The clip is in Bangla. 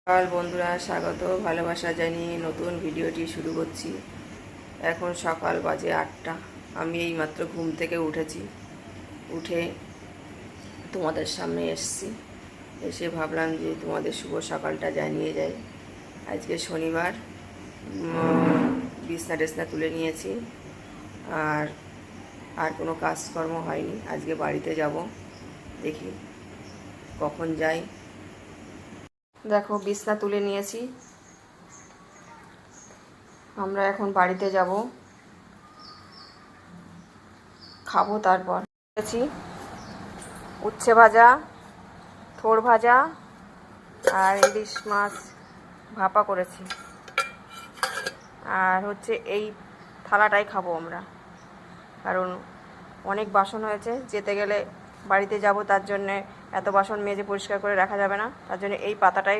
সকাল বন্ধুরা, স্বাগত ভালোবাসা জানিয়ে নতুন ভিডিওটি শুরু করছি। এখন সকাল বাজে 8টা। আমি এইমাত্র ঘুম থেকে উঠেছি। উঠে তোমাদের সামনে এসেছি। এসে ভাবলাম যে তোমাদের শুভ সকালটা জানিয়ে যাই। আজকে শনিবার, বিছনা টিছনা তুলে নিয়েছি। আর আর কোনো কাজকর্ম হয়নি। আজকে বাড়িতে যাব, দেখি কখন যাই। দেখো, বিছনা তুলে নিয়েছি। আমরা এখন বাড়িতে যাব, খাবো। তারপর করেছি উচ্ছে ভাজা, থোড় ভাজা আর ইলিশ মাছ ভাপা করেছি। আর হচ্ছে এই থালাটাই খাবো আমরা, কারণ অনেক বাসন হয়েছে। যেতে গেলে বাড়িতে যাব, তার জন্যে এত বাসন মেজে পরিষ্কার করে রাখা যাবে না, তার জন্য এই পাতাটাই